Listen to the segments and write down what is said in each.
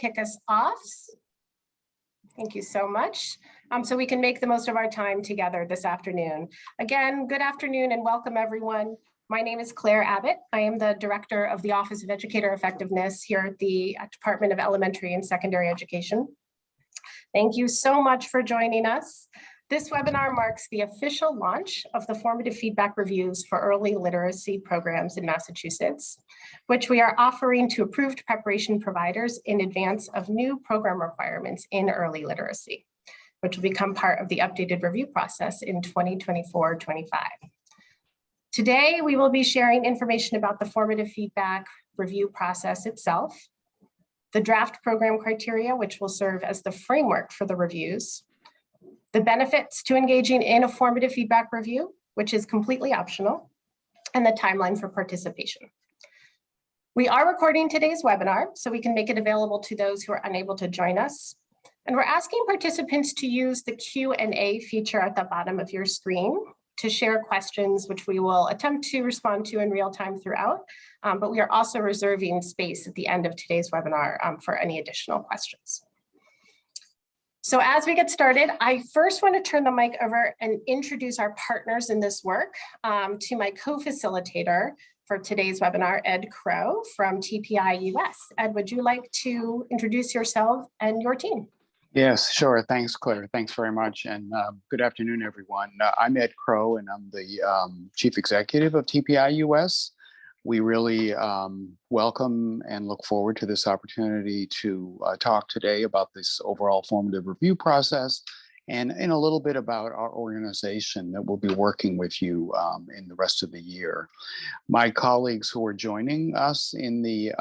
kick us off. Thank you so much. So we can make the most of our time together this afternoon. Again, good afternoon and welcome everyone. My name is Claire Abbott. I am the Director of the Office of Educator Effectiveness here at the Department of Elementary and Secondary Education. Thank you so much for joining us. This webinar marks the official launch of the formative feedback reviews for early literacy programs in Massachusetts, which we are offering to approved preparation providers in advance of new program requirements in early literacy, which will become part of the updated review process in 2024-25. Today, we will be sharing information about the formative feedback review process itself, the draft program criteria, which will serve as the framework for the reviews, the benefits to engaging in a formative feedback review, which is completely optional, and the timeline for participation. We are recording today's webinar so we can make it available to those who are unable to join us. And we're asking participants to use the Q&A feature at the bottom of your screen to share questions, which we will attempt to respond to in real time throughout, but we are also reserving space at the end of today's webinar for any additional questions. So as we get started, I first want to turn the mic over and introduce our partners in this work to my co-facilitator for today's webinar, Ed Crow from TPI US. Ed, would you like to introduce yourself and your team? Yes, sure. Thanks, Claire. Thanks very much. And good afternoon, everyone. I'm Ed Crow, and I'm the Chief Executive of TPI US. We really welcome and look forward to this opportunity to talk today about this overall formative review process and in a little bit about our organization that will be working with you in the rest of the year. My colleagues who are joining us in the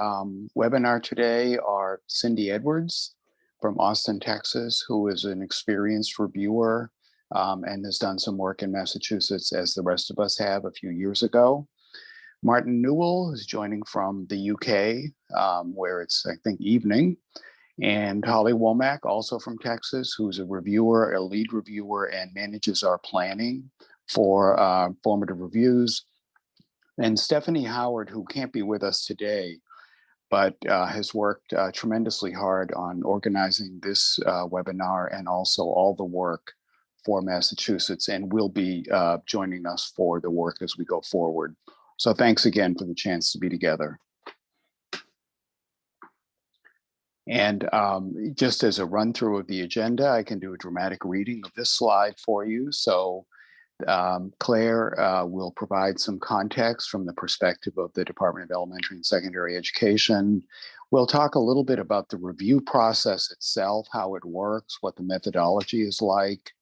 webinar today are Cindy Edwards from Austin, Texas, who is an experienced reviewer and has done some work in Massachusetts, as the rest of us have a few years ago. Martin Newell is joining from the UK, where it's, I think, evening. And Holly Womack, also from Texas, who's a reviewer, a lead reviewer, and manages our planning for formative reviews. And Stephanie Howard, who can't be with us today, but has worked tremendously hard on organizing this webinar and also all the work for Massachusetts, and will be joining us for the work as we go forward. So thanks again for the chance to be together. And just as a run through of the agenda, I can do a dramatic reading of this slide for you. So Claire will provide some context from the perspective of the Department of Elementary and Secondary Education. We'll talk a little bit about the review process itself, how it works, what the methodology is like,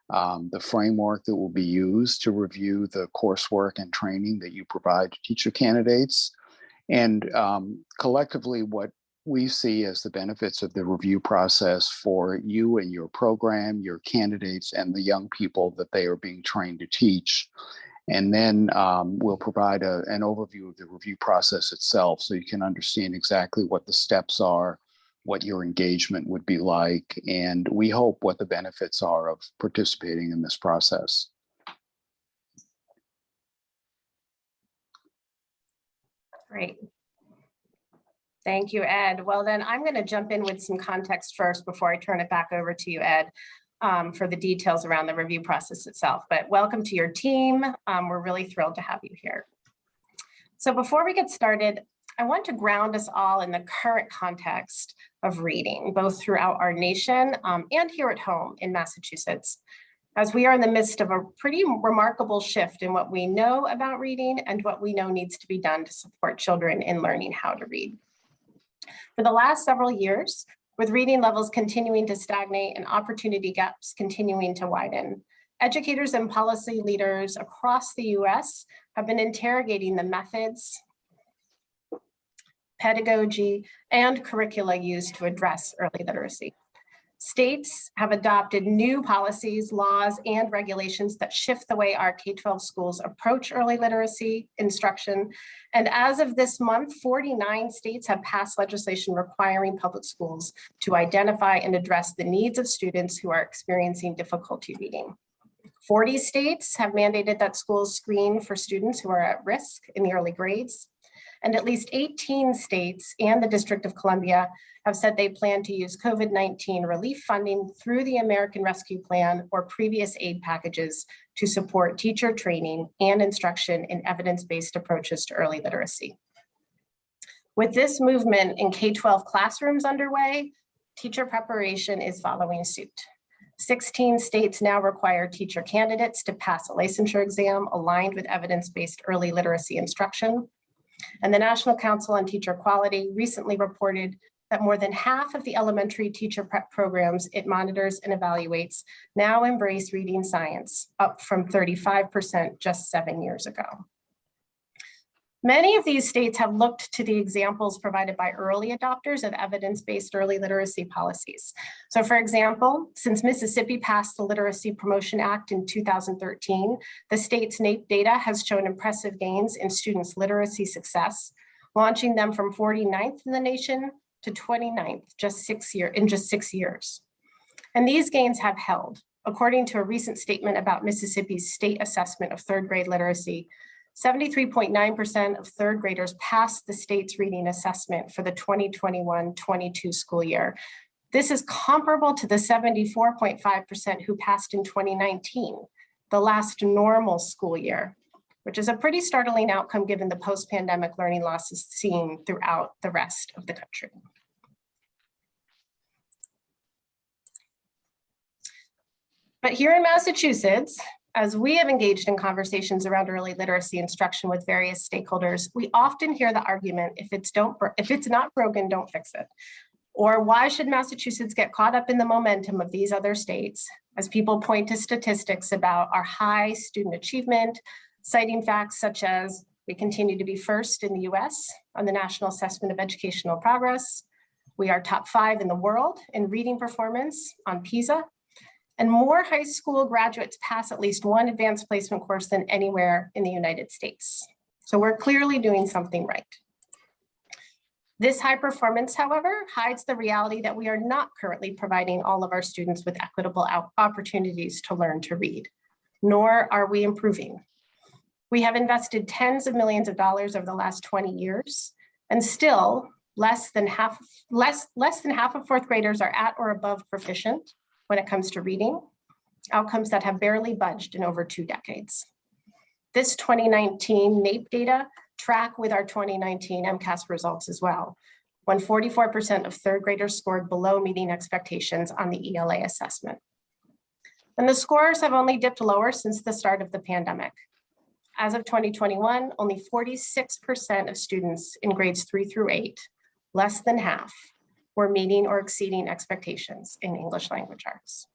the framework that will be used to review the coursework and training that you provide to teacher candidates, and collectively what we see as the benefits of the review process for you and your program, your candidates, and the young people that they are being trained to teach. And then we'll provide an overview of the review process itself so you can understand exactly what the steps are, what your engagement would be like, and we hope what the benefits are of participating in this process. Great. Thank you, Ed. Well, then I'm going to jump in with some context first before I turn it back over to you, Ed, for the details around the review process itself. But welcome to your team. We're really thrilled to have you here. So before we get started, I want to ground us all in the current context of reading, both throughout our nation and here at home in Massachusetts, as we are in the midst of a pretty remarkable shift in what we know about reading and what we know needs to be done to support children in learning how to read. For the last several years, with reading levels continuing to stagnate and opportunity gaps continuing to widen, educators and policy leaders across the US have been interrogating the methods, pedagogy, and curricula used to address early literacy. States have adopted new policies, laws, and regulations that shift the way our K-12 schools approach early literacy instruction. And as of this month, 49 states have passed legislation requiring public schools to identify and address the needs of students who are experiencing difficulty reading. 40 states have mandated that schools screen for students who are at risk in the early grades. And at least 18 states and the District of Columbia have said they plan to use COVID-19 relief funding through the American Rescue Plan or previous aid packages to support teacher training and instruction in evidence-based approaches to early literacy. With this movement in K-12 classrooms underway, teacher preparation is following suit. 16 states now require teacher candidates to pass a licensure exam aligned with evidence-based early literacy instruction. And the National Council on Teacher Quality recently reported that more than half of the elementary teacher prep programs it monitors and evaluates now embrace reading science, up from 35% just 7 years ago. Many of these states have looked to the examples provided by early adopters of evidence-based early literacy policies. So for example, since Mississippi passed the Literacy Promotion Act in 2013, the state's NAEP data has shown impressive gains in students' literacy success, launching them from 49th in the nation to 29th in just 6 years. And these gains have held. According to a recent statement about Mississippi's state assessment of third grade literacy, 73.9% of third graders passed the state's reading assessment for the 2021-22 school year. This is comparable to the 74.5% who passed in 2019, the last normal school year, which is a pretty startling outcome given the post-pandemic learning losses seen throughout the rest of the country. But here in Massachusetts, as we have engaged in conversations around early literacy instruction with various stakeholders, we often hear the argument, if it's not broken, don't fix it. Or why should Massachusetts get caught up in the momentum of these other states as people point to statistics about our high student achievement, citing facts such as we continue to be first in the US on the National Assessment of Educational Progress. We are top 5 in the world in reading performance on PISA. And more high school graduates pass at least one advanced placement course than anywhere in the United States. So we're clearly doing something right. This high performance, however, hides the reality that we are not currently providing all of our students with equitable opportunities to learn to read, nor are we improving. We have invested tens of millions of dollars over the last 20 years, and still less than half of fourth graders are at or above proficient when it comes to reading, outcomes that have barely budged in over 2 decades. This 2019 NAEP data track with our 2019 MCAS results as well, when 44% of third graders scored below meeting expectations on the ELA assessment. And the scores have only dipped lower since the start of the pandemic. As of 2021, only 46% of students in grades 3 through 8, less than half, were meeting or exceeding expectations in English language arts.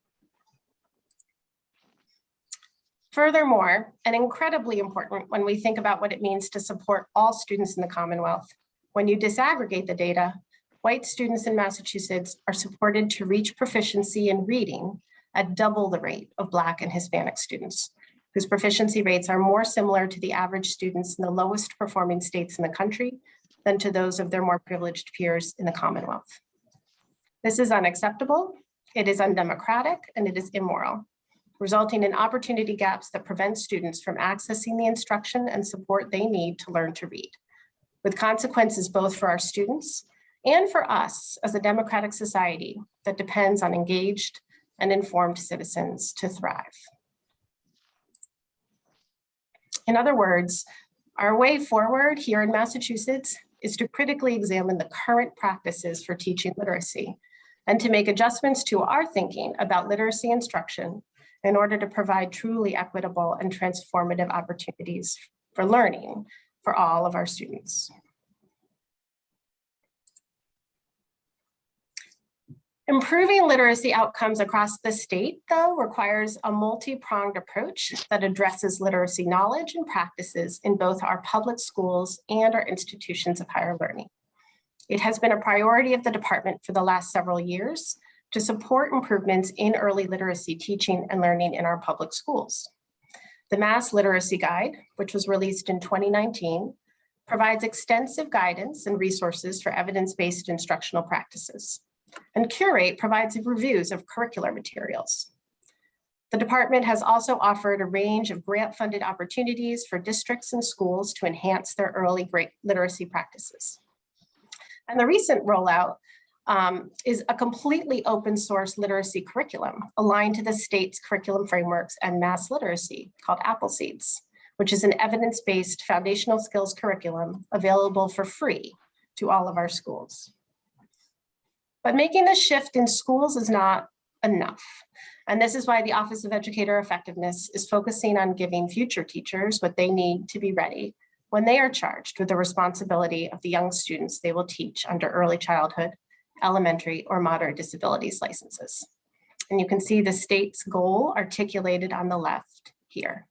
Furthermore, and incredibly important when we think about what it means to support all students in the Commonwealth, when you disaggregate the data, white students in Massachusetts are supported to reach proficiency in reading at double the rate of Black and Hispanic students, whose proficiency rates are more similar to the average students in the lowest performing states in the country than to those of their more privileged peers in the Commonwealth. This is unacceptable, it is undemocratic, and it is immoral, resulting in opportunity gaps that prevent students from accessing the instruction and support they need to learn to read, with consequences both for our students and for us as a democratic society that depends on engaged and informed citizens to thrive. In other words, our way forward here in Massachusetts is to critically examine the current practices for teaching literacy and to make adjustments to our thinking about literacy instruction in order to provide truly equitable and transformative opportunities for learning for all of our students. Improving literacy outcomes across the state, though, requires a multi-pronged approach that addresses literacy knowledge and practices in both our public schools and our institutions of higher learning. It has been a priority of the department for the last several years to support improvements in early literacy teaching and learning in our public schools. The Mass Literacy Guide, which was released in 2019, provides extensive guidance and resources for evidence-based instructional practices. And Curate provides reviews of curricular materials. The department has also offered a range of grant-funded opportunities for districts and schools to enhance their early grade literacy practices. And the recent rollout is a completely open source literacy curriculum aligned to the state's curriculum frameworks and mass literacy called Appleseeds, which is an evidence-based foundational skills curriculum available for free to all of our schools. But making this shift in schools is not enough. And this is why the Office of Educator Effectiveness is focusing on giving future teachers what they need to be ready when they are charged with the responsibility of the young students they will teach under early childhood, elementary, or moderate disabilities licenses. And you can see the state's goal articulated on the left here.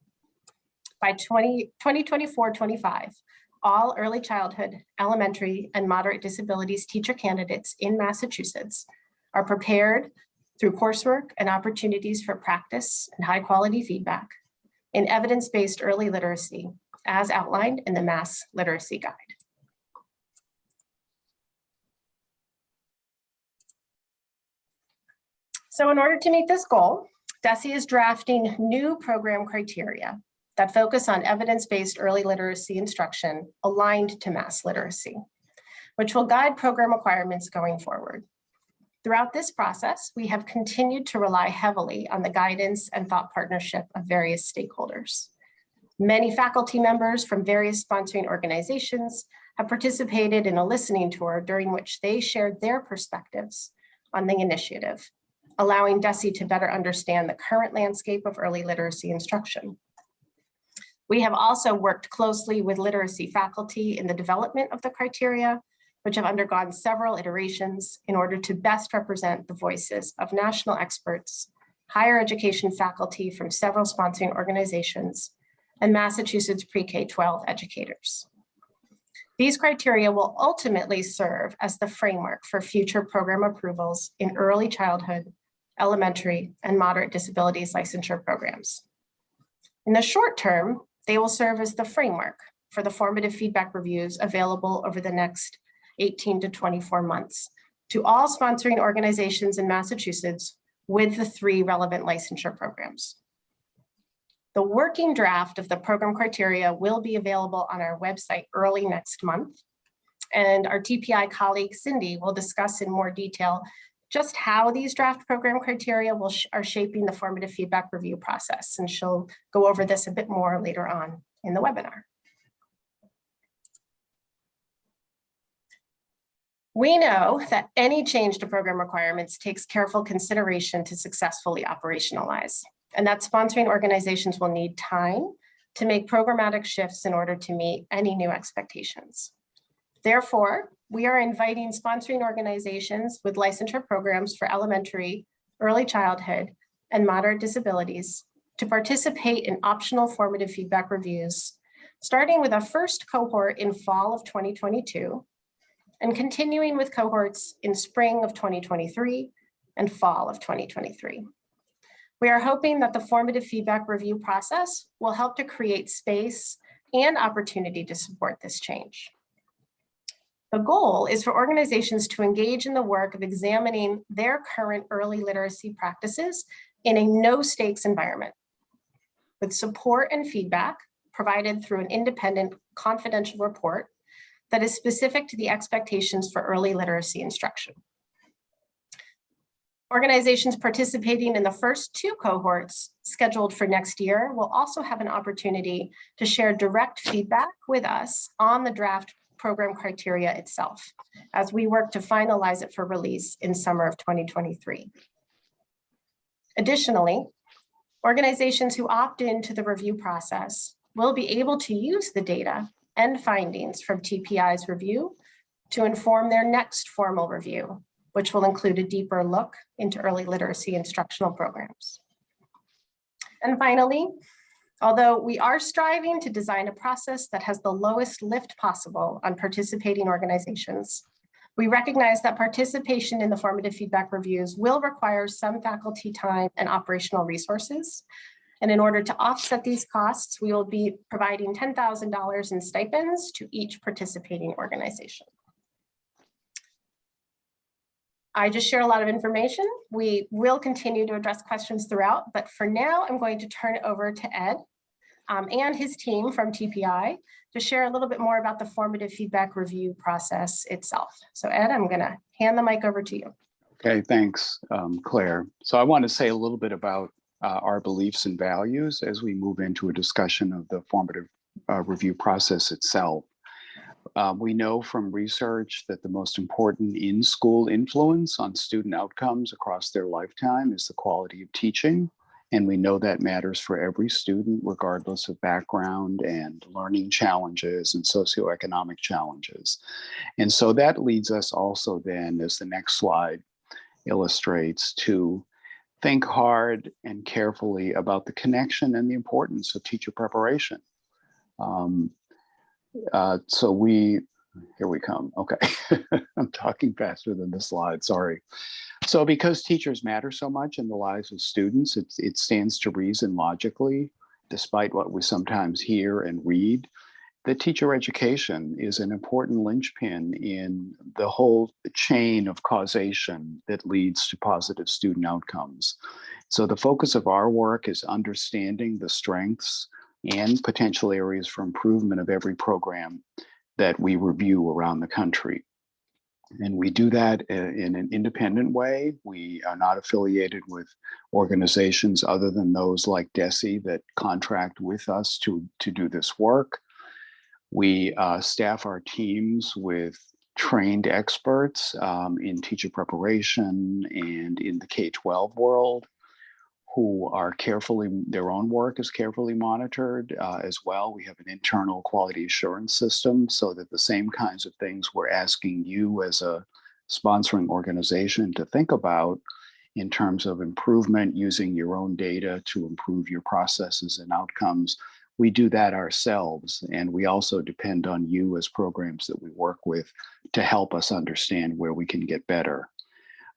By 2024-25, all early childhood, elementary, and moderate disabilities teacher candidates in Massachusetts are prepared through coursework and opportunities for practice and high quality feedback in evidence-based early literacy as outlined in the Mass Literacy Guide. So in order to meet this goal, DESE is drafting new program criteria that focus on evidence-based early literacy instruction aligned to mass literacy, which will guide program requirements going forward. Throughout this process, we have continued to rely heavily on the guidance and thought partnership of various stakeholders. Many faculty members from various sponsoring organizations have participated in a listening tour during which they shared their perspectives on the initiative, allowing DESE to better understand the current landscape of early literacy instruction. We have also worked closely with literacy faculty in the development of the criteria, which have undergone several iterations in order to best represent the voices of national experts, higher education faculty from several sponsoring organizations, and Massachusetts pre-K-12 educators. These criteria will ultimately serve as the framework for future program approvals in early childhood, elementary, and moderate disabilities licensure programs. In the short term, they will serve as the framework for the formative feedback reviews available over the next 18 to 24 months to all sponsoring organizations in Massachusetts with the 3 relevant licensure programs. The working draft of the program criteria will be available on our website early next month. And our TPI colleague, Cindy, will discuss in more detail just how these draft program criteria are shaping the formative feedback review process. And she'll go over this a bit more later on in the webinar. We know that any change to program requirements takes careful consideration to successfully operationalize, and that sponsoring organizations will need time to make programmatic shifts in order to meet any new expectations. Therefore, we are inviting sponsoring organizations with licensure programs for elementary, early childhood, and moderate disabilities to participate in optional formative feedback reviews, starting with a first cohort in fall of 2022, and continuing with cohorts in spring of 2023 and fall of 2023. We are hoping that the formative feedback review process will help to create space and opportunity to support this change. The goal is for organizations to engage in the work of examining their current early literacy practices in a no-stakes environment, with support and feedback provided through an independent confidential report that is specific to the expectations for early literacy instruction. Organizations participating in the first 2 cohorts scheduled for next year will also have an opportunity to share direct feedback with us on the draft program criteria itself, as we work to finalize it for release in summer of 2023. Additionally, organizations who opt into the review process will be able to use the data and findings from TPI's review to inform their next formal review, which will include a deeper look into early literacy instructional programs. And finally, although we are striving to design a process that has the lowest lift possible on participating organizations, we recognize that participation in the formative feedback reviews will require some faculty time and operational resources. And in order to offset these costs, we will be providing $10,000 in stipends to each participating organization. I just shared a lot of information. We will continue to address questions throughout, but for now, I'm going to turn it over to Ed and his team from TPI to share a little bit more about the formative feedback review process itself. So Ed, I'm gonna hand the mic over to you. Okay, thanks, Claire. So I want to say a little bit about our beliefs and values as we move into a discussion of the formative review process itself. We know from research that the most important in-school influence on student outcomes across their lifetime is the quality of teaching. And we know that matters for every student, regardless of background and learning challenges and socioeconomic challenges. And so that leads us also then, as the next slide illustrates, to think hard and carefully about the connection and the importance of teacher preparation. Here we come. Okay, I'm talking faster than the slide, sorry. So because teachers matter so much in the lives of students, it stands to reason logically, despite what we sometimes hear and read, that teacher education is an important linchpin in the whole chain of causation that leads to positive student outcomes. So the focus of our work is understanding the strengths and potential areas for improvement of every program that we review around the country. And we do that in an independent way. We are not affiliated with organizations other than those like DESE that contract with us to do this work. We staff our teams with trained experts in teacher preparation and in the K-12 world, who are their own work is carefully monitored as well. We have an internal quality assurance system so that the same kinds of things we're asking you as a sponsoring organization to think about in terms of improvement using your own data to improve your processes and outcomes, we do that ourselves. And we also depend on you as programs that we work with to help us understand where we can get better.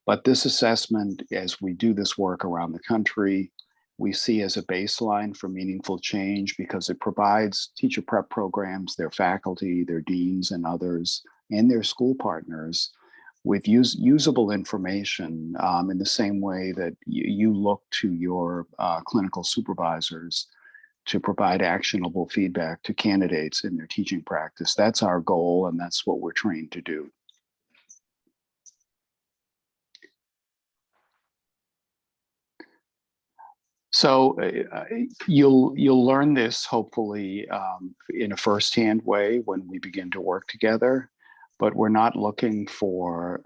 But this assessment, as we do this work around the country, we see as a baseline for meaningful change because it provides teacher prep programs, their faculty, their deans and others, and their school partners with usable information in the same way that you look to your clinical supervisors to provide actionable feedback to candidates in their teaching practice. That's our goal, and that's what we're trained to do. So you'll learn this hopefully in a firsthand way when we begin to work together, but we're not looking for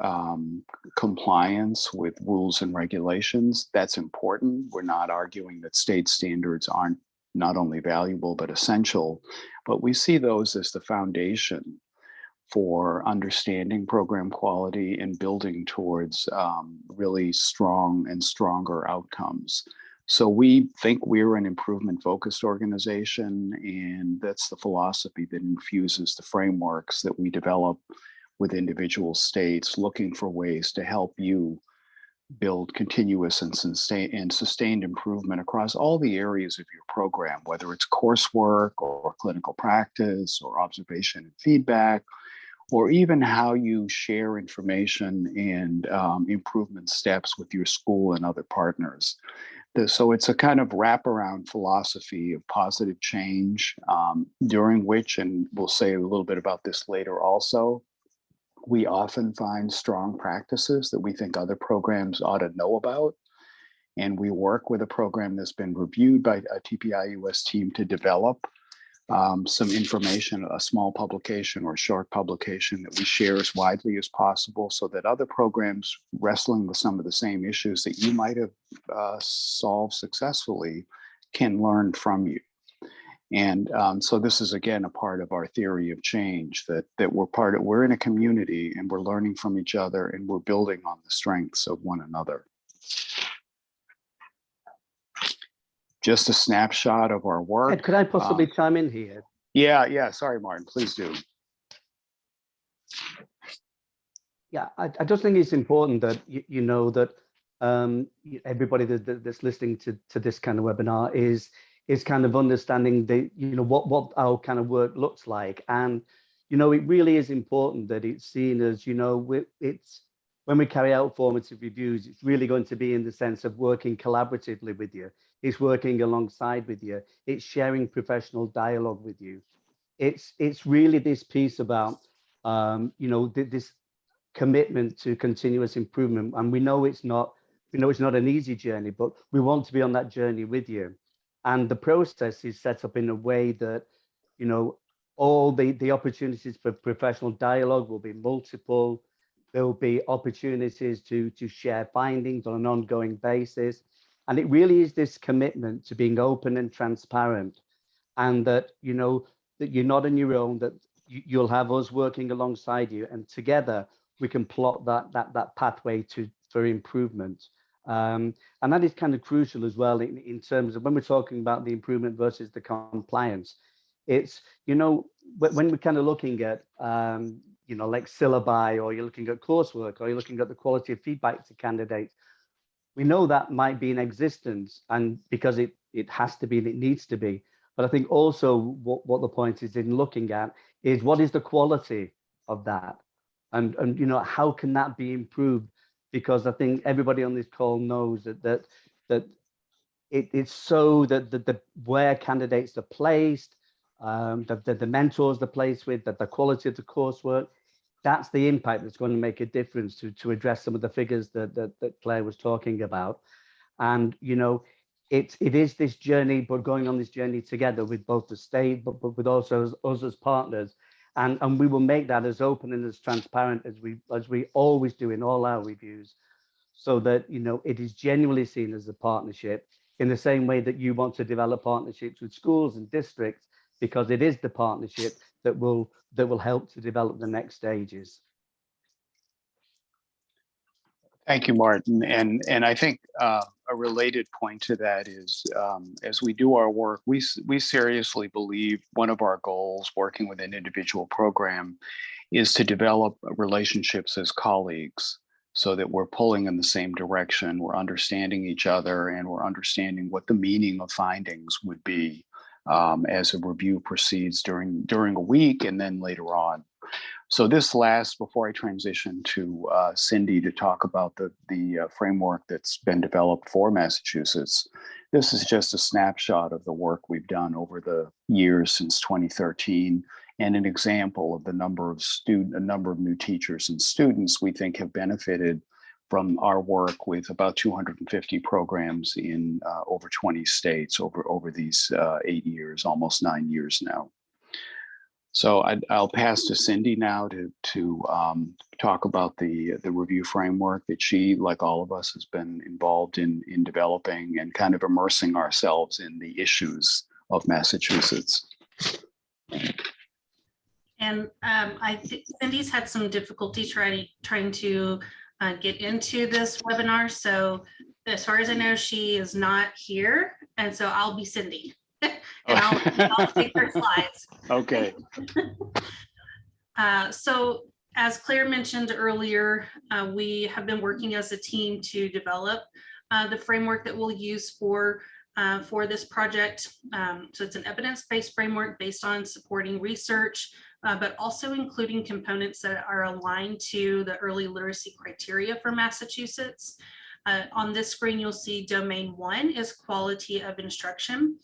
compliance with rules and regulations. That's important. We're not arguing that state standards aren't not only valuable, but essential, but we see those as the foundation for understanding program quality and building towards really strong and stronger outcomes. So we think we're an improvement-focused organization, and that's the philosophy that infuses the frameworks that we develop with individual states, looking for ways to help you build continuous and sustained improvement across all the areas of your program, whether it's coursework or clinical practice or observation and feedback, or even how you share information and improvement steps with your school and other partners. So it's a kind of wraparound philosophy of positive change, during which, and we'll say a little bit about this later also, we often find strong practices that we think other programs ought to know about. And we work with a program that's been reviewed by a TPI US team to develop some information, a small publication or short publication that we share as widely as possible so that other programs wrestling with some of the same issues that you might have solved successfully can learn from you. And so this is, again, a part of our theory of change, that we're in a community and we're learning from each other and we're building on the strengths of one another. Just a snapshot of our work. Ed, could I possibly chime in here? Yeah. Sorry, Martin, please do. Yeah, I just think it's important that you know that everybody that's listening to this kind of webinar is kind of understanding what our kind of work looks like, and it really is important that it's seen as it's when we carry out formative reviews, it's really going to be in the sense of working collaboratively with you. It's working alongside with you. It's sharing professional dialogue with you. It's really this piece about, this commitment to continuous improvement. And we know it's not an easy journey, but we want to be on that journey with you. And the process is set up in a way that, all the opportunities for professional dialogue will be multiple. There will be opportunities to share findings on an ongoing basis. And it really is this commitment to being open and transparent, and that, that you're not on your own, that you'll have us working alongside you, and together we can plot that pathway for improvement. And that is kind of crucial as well in terms of when we're talking about the improvement versus the compliance. It's, when we're kind of looking at, like syllabi, or you're looking at coursework, or you're looking at the quality of feedback to candidates, we know that might be in existence, and because it has to be and it needs to be. But I think also what the point is in looking at is what is the quality of that, and how can that be improved? Because I think everybody on this call knows that it's so that the where candidates are placed, the mentors they're placed with, that the quality of the coursework, that's the impact that's going to make a difference to address some of the figures that Claire was talking about. And it is this journey, but going on this journey together with both the state, but with also us as partners, and we will make that as open and as transparent as we always do in all our reviews, so that it is genuinely seen as a partnership, in the same way that you want to develop partnerships with schools and districts, because it is the partnership that will help to develop the next stages. Thank you, Martin. And I think a related point to that is, as we do our work, we seriously believe one of our goals working with an individual program is to develop relationships as colleagues, so that we're pulling in the same direction, we're understanding each other, and we're understanding what the meaning of findings would be as a review proceeds during a week and then later on. So this last, before I transition to Cindy to talk about the framework that's been developed for Massachusetts, this is just a snapshot of the work we've done over the years since 2013, and an example of the number of new teachers and students we think have benefited from our work with about 250 programs in over 20 states over these 8 years, almost 9 years now. So I'll pass to Cindy now to talk about the review framework that she, like all of us, has been involved in developing, and kind of immersing ourselves in the issues of Massachusetts. And I think Cindy's had some difficulty trying to get into this webinar. So as far as I know, she is not here. And so I'll be Cindy. And I'll take her slides. Okay. So as Claire mentioned earlier, we have been working as a team to develop the framework that we'll use for this project. So it's an evidence-based framework based on supporting research, but also including components that are aligned to the early literacy criteria for Massachusetts. On this screen, you'll see domain 1 is quality of instruction.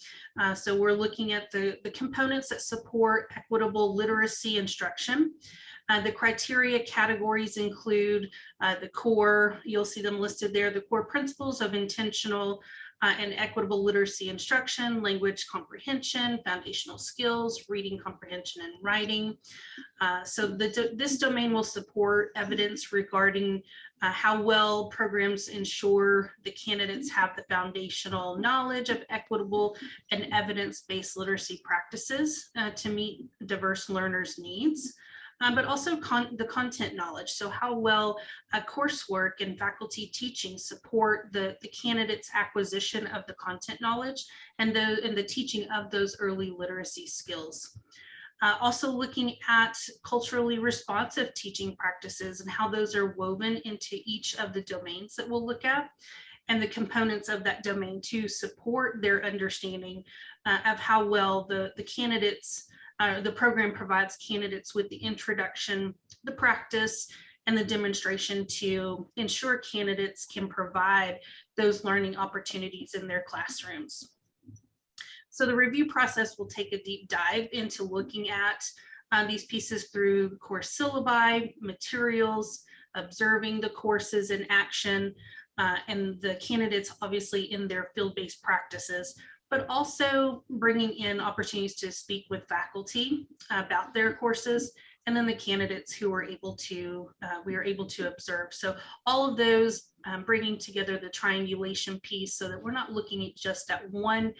So we're looking at the components that support equitable literacy instruction. The criteria categories include the core, you'll see them listed there, the core principles of intentional and equitable literacy instruction, language comprehension, foundational skills, reading comprehension and writing. So this domain will support evidence regarding how well programs ensure the candidates have the foundational knowledge of equitable and evidence-based literacy practices to meet diverse learners' needs. But also the content knowledge. So how well coursework and faculty teaching support the candidates' acquisition of the content knowledge and the teaching of those early literacy skills. Also looking at culturally responsive teaching practices and how those are woven into each of the domains that we'll look at, and the components of that domain to support their understanding of how well the candidates, the program provides candidates with the introduction, the practice, and the demonstration to ensure candidates can provide those learning opportunities in their classrooms. So the review process will take a deep dive into looking at these pieces through course syllabi, materials, observing the courses in action, and the candidates obviously in their field-based practices, but also bringing in opportunities to speak with faculty about their courses, and then the candidates who were able to, we were able to observe. So all of those bringing together the triangulation piece so that we're not looking at just at one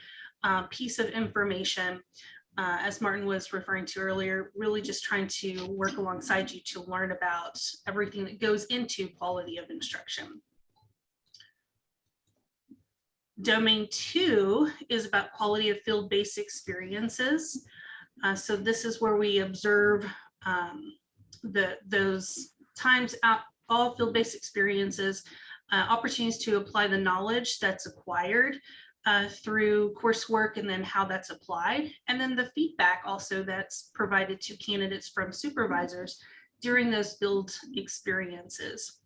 piece of information, as Martin was referring to earlier, really just trying to work alongside you to learn about everything that goes into quality of instruction. Domain 2 is about quality of field-based experiences. So this is where we observe those times out, all field-based experiences, opportunities to apply the knowledge that's acquired through coursework, and then how that's applied, and then the feedback also that's provided to candidates from supervisors during those field experiences.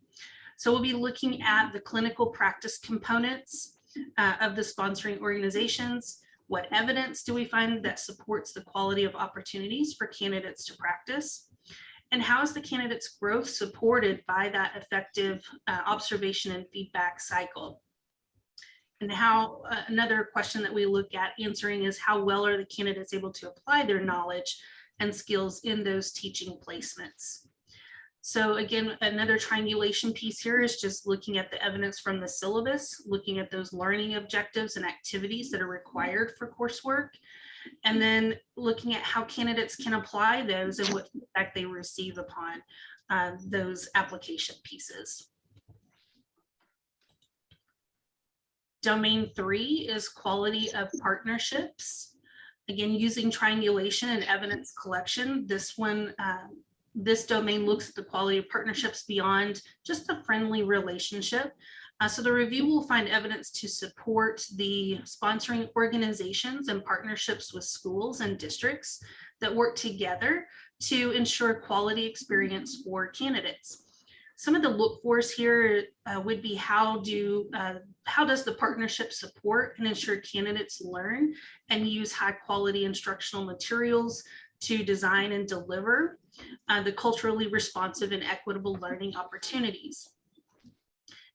So we'll be looking at the clinical practice components of the sponsoring organizations. What evidence do we find that supports the quality of opportunities for candidates to practice? And how is the candidate's growth supported by that effective observation and feedback cycle? And how, another question that we look at answering is how well are the candidates able to apply their knowledge and skills in those teaching placements? So again, another triangulation piece here is just looking at the evidence from the syllabus, looking at those learning objectives and activities that are required for coursework, and then looking at how candidates can apply those and what feedback they receive upon those application pieces. Domain 3 is quality of partnerships. Again, using triangulation and evidence collection, this one, this domain looks at the quality of partnerships beyond just the friendly relationship. So the review will find evidence to support the sponsoring organizations and partnerships with schools and districts that work together to ensure quality experience for candidates. Some of the look fors here would be how does the partnership support and ensure candidates learn and use high quality instructional materials to design and deliver the culturally responsive and equitable learning opportunities.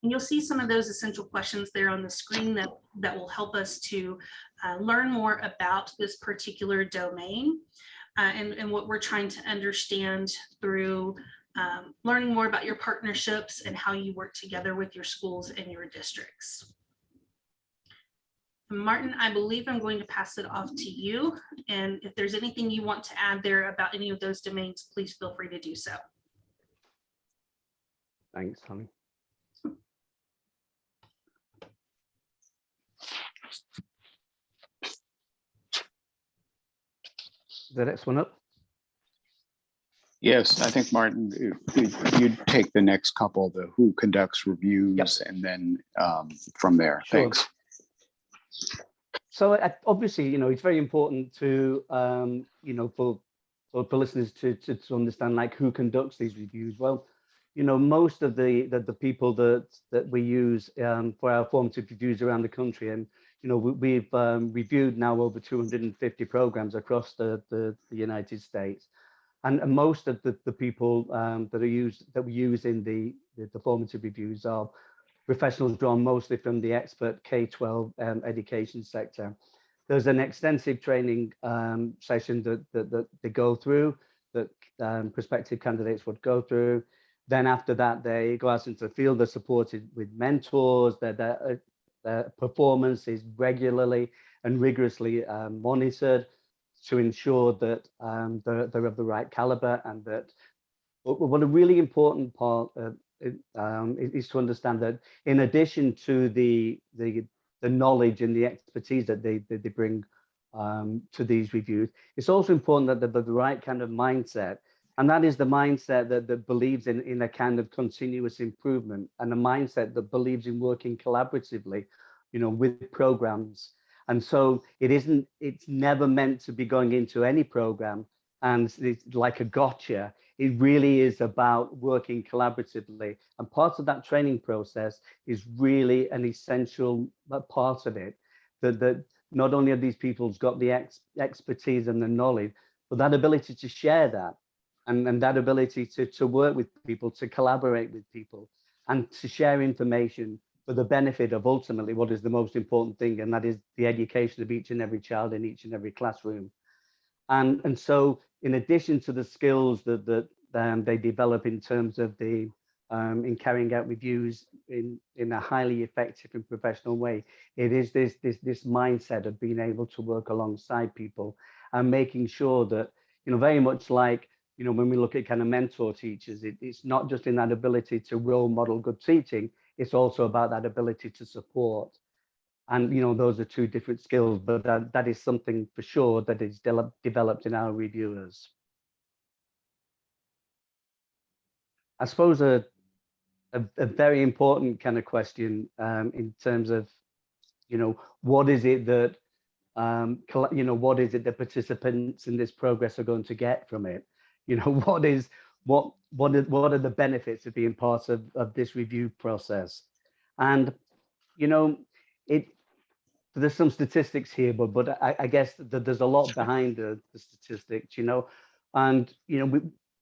And you'll see some of those essential questions there on the screen that will help us to learn more about this particular domain and what we're trying to understand through learning more about your partnerships and how you work together with your schools and your districts. Martin, I believe I'm going to pass it off to you. And if there's anything you want to add there about any of those domains, please feel free to do so. Thanks, Holly. The next one up. Yes, I think Martin, you'd take the next couple, the who conducts reviews, yep, and then from there. Sure. Thanks. So obviously, it's very important to, for listeners to understand like who conducts these reviews. Well, most of the people that we use for our formative reviews around the country, and we've reviewed now over 250 programs across the United States. And most of the people that we use in the formative reviews are professionals drawn mostly from the expert K-12 education sector. There's an extensive training session that they go through, that prospective candidates would go through. Then after that, they go out into the field. They're supported with mentors. Their performance is regularly and rigorously monitored to ensure that they're of the right caliber, and that what a really important part is to understand that in addition to the knowledge and the expertise that they bring to these reviews, it's also important that they're the right kind of mindset, and that is the mindset that believes in a kind of continuous improvement, and a mindset that believes in working collaboratively, with programs. And so it's never meant to be going into any program and it's like a gotcha. It really is about working collaboratively. And part of that training process is really an essential part of it, that not only have these people's got the expertise and the knowledge, but that ability to share that, and that ability to work with people, to collaborate with people, and to share information for the benefit of ultimately what is the most important thing, and that is the education of each and every child in each and every classroom. And so in addition to the skills that they develop in terms of the in carrying out reviews in a highly effective and professional way, it is this mindset of being able to work alongside people and making sure that, very much like, when we look at kind of mentor teachers, it's not just in that ability to role model good teaching, it's also about that ability to support. And, those are two different skills, but that is something for sure that is developed in our reviewers. I suppose a very important kind of question in terms of, what is it that, what is it that participants in this progress are going to get from it? What are the benefits of being part of this review process? And, there's some statistics here, but I guess that there's a lot behind the statistics, and,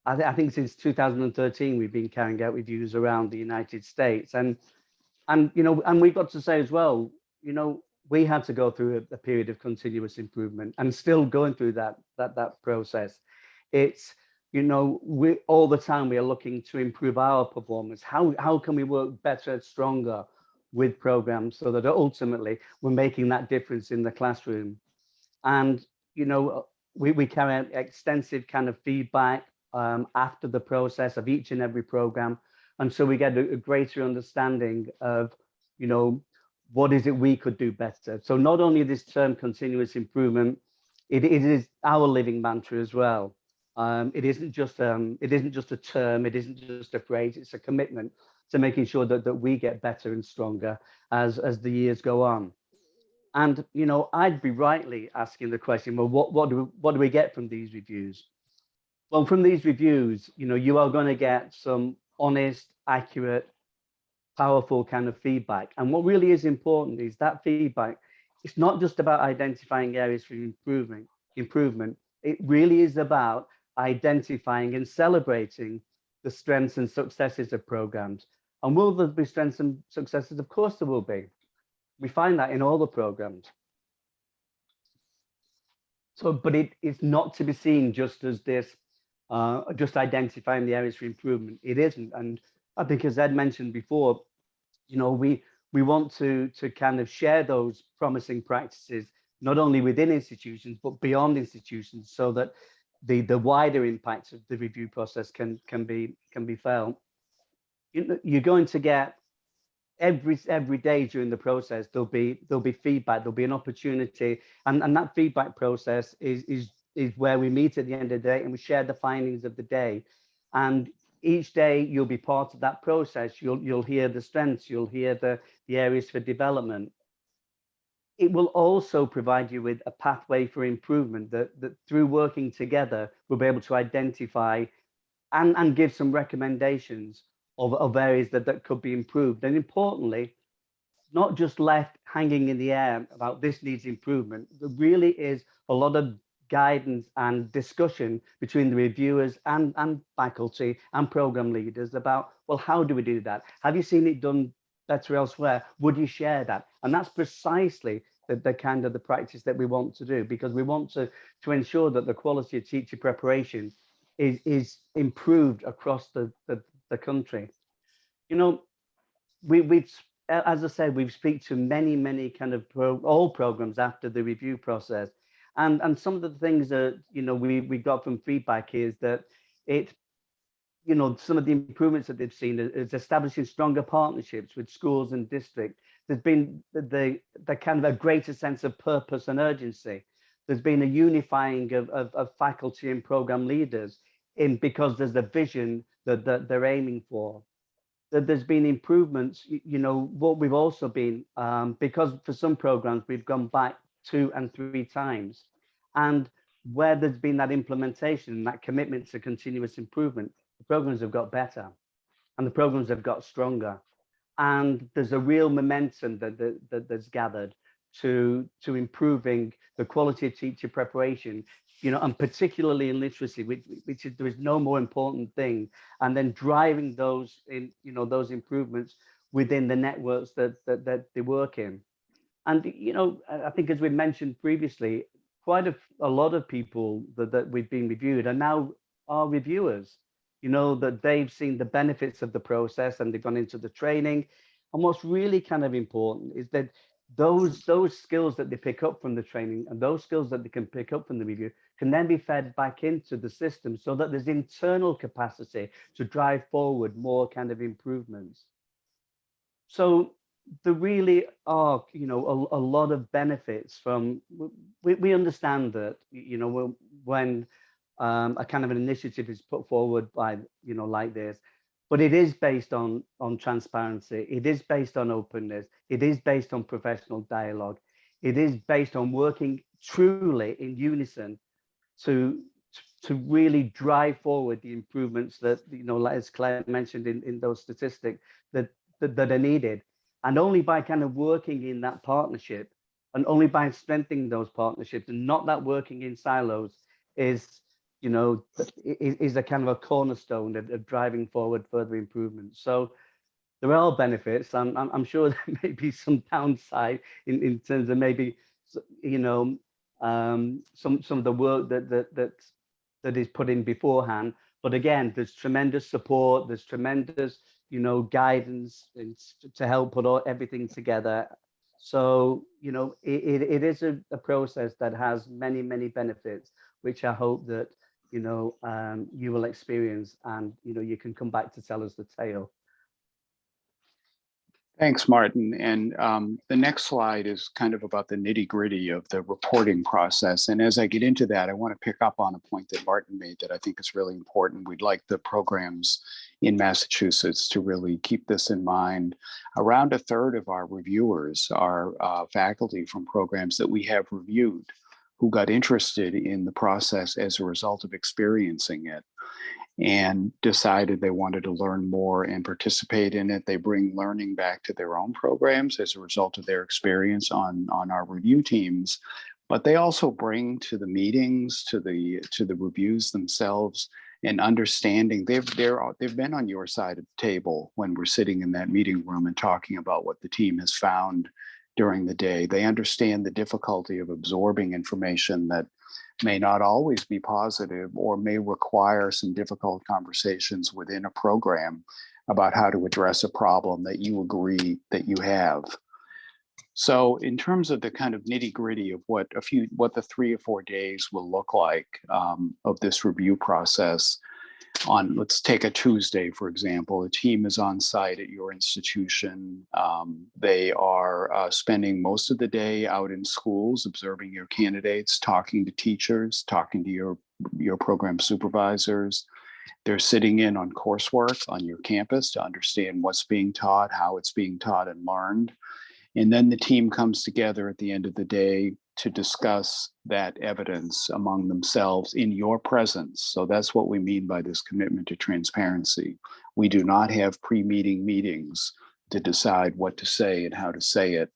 I think since 2013, we've been carrying out reviews around the United States, and we've got to say as well, we had to go through a period of continuous improvement, and still going through that process. It's, we all the time we are looking to improve our performance. How can we work better, stronger with programs so that ultimately we're making that difference in the classroom? And we carry out extensive kind of feedback after the process of each and every program, and so we get a greater understanding of what is it we could do better. So not only this term continuous improvement, it is our living mantra as well. It isn't just a term, it isn't just a phrase, it's a commitment to making sure that we get better and stronger as the years go on. And I'd be rightly asking the question, well, what do we get from these reviews? Well, from these reviews, you are going to get some honest, accurate, powerful kind of feedback. And what really is important is that feedback. It's not just about identifying areas for improvement. It really is about identifying and celebrating the strengths and successes of programs. And will there be strengths and successes? Of course there will be. We find that in all the programs. So, but it's not to be seen just as this, just identifying the areas for improvement. It isn't. And I think, as Ed mentioned before, we want to kind of share those promising practices, not only within institutions, but beyond institutions, so that the wider impact of the review process can be felt. You're going to get every day during the process, there'll be feedback, there'll be an opportunity, and that feedback process is where we meet at the end of the day and we share the findings of the day. And each day you'll be part of that process. You'll hear the strengths, you'll hear the areas for development. It will also provide you with a pathway for improvement that through working together, we'll be able to identify and give some recommendations of areas that could be improved. And importantly, not just left hanging in the air about this needs improvement. There really is a lot of guidance and discussion between the reviewers and faculty and program leaders about, well, how do we do that? Have you seen it done better elsewhere? Would you share that? And that's precisely the kind of the practice that we want to do, because we want to ensure that the quality of teacher preparation is improved across the country. We've, as I said, we've speak to many kind of all programs after the review process, and some of the things that we got from feedback is that some of the improvements that they've seen is establishing stronger partnerships with schools and districts. There's been the kind of a greater sense of purpose and urgency. There's been a unifying of faculty and program leaders because there's a vision that they're aiming for. That there's been improvements. What we've also been, because for some programs we've gone back 2 and 3 times, and where there's been that implementation and that commitment to continuous improvement, the programs have got better and the programs have got stronger. And there's a real momentum that's gathered to improving the quality of teacher preparation, and particularly in literacy, which is, there is no more important thing. And then driving those those improvements within the networks that they work in. And I think, as we mentioned previously, quite a lot of people that we've been reviewed are now our reviewers. That they've seen the benefits of the process and they've gone into the training. And what's really kind of important is that those skills that they pick up from the training and those skills that they can pick up from the review can then be fed back into the system, so that there's internal capacity to drive forward more kind of improvements. So there really are, a lot of benefits from. We understand that, when a kind of an initiative is put forward by, like this, but it is based on transparency. It is based on openness. It is based on professional dialogue. It is based on working truly in unison to really drive forward the improvements that, as Claire mentioned in those statistics, that are needed. And only by kind of working in that partnership, and only by strengthening those partnerships, and not that working in silos, is a kind of a cornerstone of driving forward further improvements. So there are benefits. I'm sure there may be some downside in terms of maybe, some of the work that is put in beforehand. But again, there's tremendous support. There's tremendous guidance to help put everything together. So it is a process that has many benefits, which I hope that you will experience, and you can come back to tell us the tale. Thanks, Martin. And the next slide is kind of about the nitty-gritty of the reporting process. And as I get into that, I want to pick up on a point that Martin made that I think is really important. We'd like the programs in Massachusetts to really keep this in mind. Around a third of our reviewers are faculty from programs that we have reviewed, who got interested in the process as a result of experiencing it and decided they wanted to learn more and participate in it. They bring learning back to their own programs as a result of their experience on our review teams. But they also bring to the meetings, to the reviews themselves, and understanding. They've been on your side of the table when we're sitting in that meeting room and talking about what the team has found during the day. They understand the difficulty of absorbing information that may not always be positive, or may require some difficult conversations within a program about how to address a problem that you agree that you have. So in terms of the kind of nitty-gritty of what the 3 or 4 days will look like of this review process, let's take a Tuesday, for example. A team is on site at your institution. They are spending most of the day out in schools, observing your candidates, talking to teachers, talking to your program supervisors. They're sitting in on coursework on your campus to understand what's being taught, how it's being taught and learned. And then the team comes together at the end of the day to discuss that evidence among themselves in your presence. So that's what we mean by this commitment to transparency. We do not have pre-meeting meetings to decide what to say and how to say it.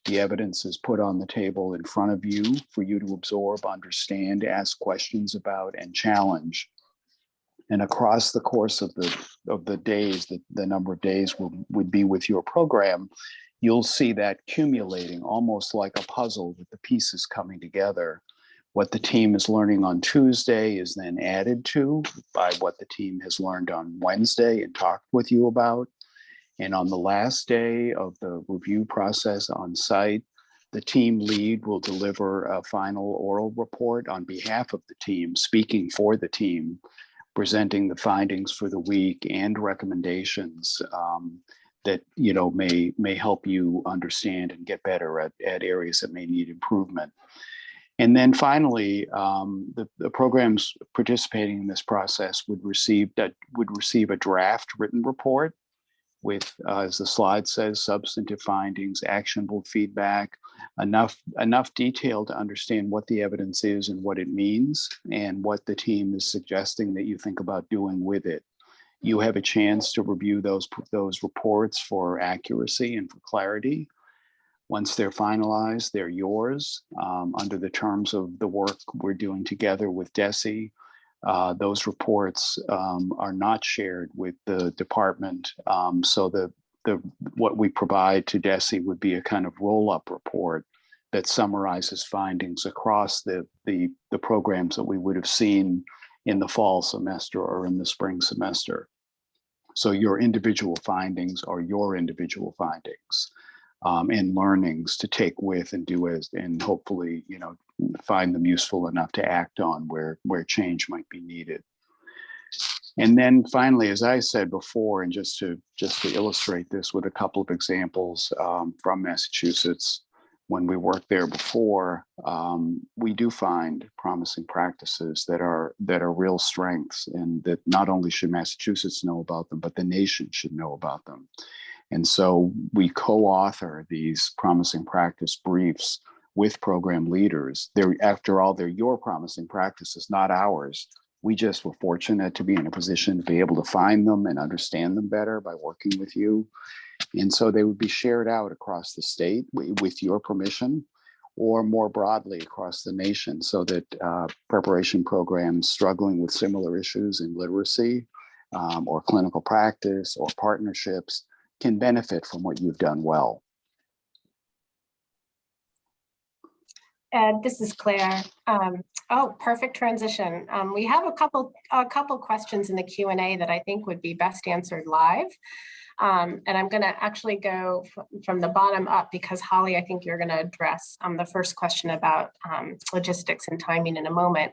The evidence is put on the table in front of you for you to absorb, understand, ask questions about, and challenge. And across the course of the days, the number of days would be with your program, you'll see that accumulating almost like a puzzle with the pieces coming together. What the team is learning on Tuesday is then added to by what the team has learned on Wednesday and talked with you about. And on the last day of the review process on site, the team lead will deliver a final oral report on behalf of the team, speaking for the team, presenting the findings for the week and recommendations that may help you understand and get better at areas that may need improvement. And then finally, the programs participating in this process would receive a draft written report with, as the slide says, substantive findings, actionable feedback, enough detail to understand what the evidence is and what it means and what the team is suggesting that you think about doing with it. You have a chance to review those reports for accuracy and for clarity. Once they're finalized, they're yours under the terms of the work we're doing together with DESE. Those reports are not shared with the department. So what we provide to DESE would be a kind of roll-up report that summarizes findings across the programs that we would have seen in the fall semester or in the spring semester. So your individual findings are your individual findings and learnings to take with and do as, and hopefully, find them useful enough to act on where change might be needed. And then finally, as I said before, and just to illustrate this with a couple of examples from Massachusetts, when we worked there before, we do find promising practices that are real strengths, and that not only should Massachusetts know about them, but the nation should know about them. And so we co-author these promising practice briefs with program leaders. After all, they're your promising practices, not ours. We just were fortunate to be in a position to be able to find them and understand them better by working with you. And so they would be shared out across the state with your permission, or more broadly across the nation, so that preparation programs struggling with similar issues in literacy or clinical practice or partnerships can benefit from what you've done well. Ed, this is Claire. Oh, perfect transition. We have a couple questions in the Q&A that I think would be best answered live. And I'm going to actually go from the bottom up, because Holly, I think you're going to address the first question about logistics and timing in a moment.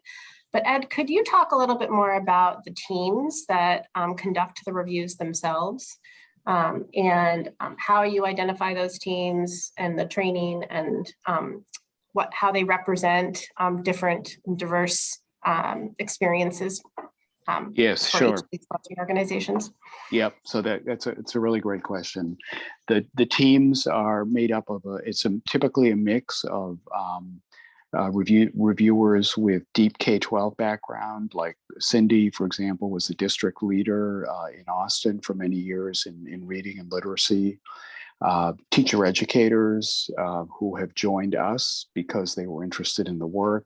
But Ed, could you talk a little bit more about the teams that conduct the reviews themselves, and how you identify those teams and the training, and how they represent different diverse experiences? Yes, for sure. each of these sponsoring organizations. Yep. So it's a really great question. The teams are made up of typically a mix of reviewers with deep K-12 background, like Cindy, for example, was the district leader in Austin for many years in reading and literacy. Teacher educators who have joined us because they were interested in the work.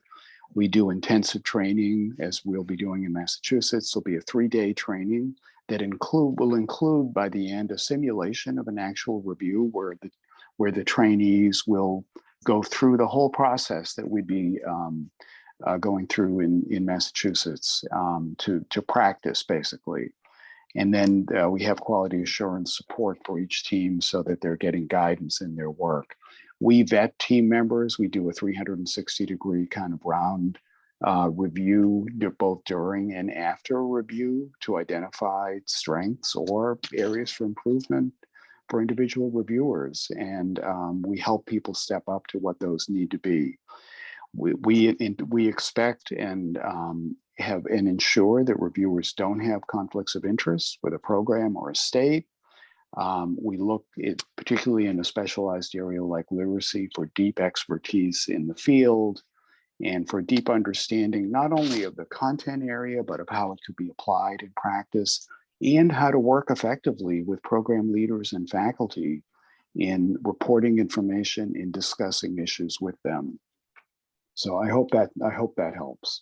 We do intensive training, as we'll be doing in Massachusetts. There'll be a 3-day training that will include by the end a simulation of an actual review where the trainees will go through the whole process that we'd be going through in Massachusetts to practice, basically. And then we have quality assurance support for each team so that they're getting guidance in their work. We vet team members. We do a 360-degree kind of round review, both during and after a review, to identify strengths or areas for improvement for individual reviewers. And we help people step up to what those need to be. We expect and have and ensure that reviewers don't have conflicts of interest with a program or a state. We look at, particularly in a specialized area like literacy, for deep expertise in the field and for deep understanding not only of the content area, but of how it could be applied in practice, and how to work effectively with program leaders and faculty in reporting information and discussing issues with them. So I hope that helps.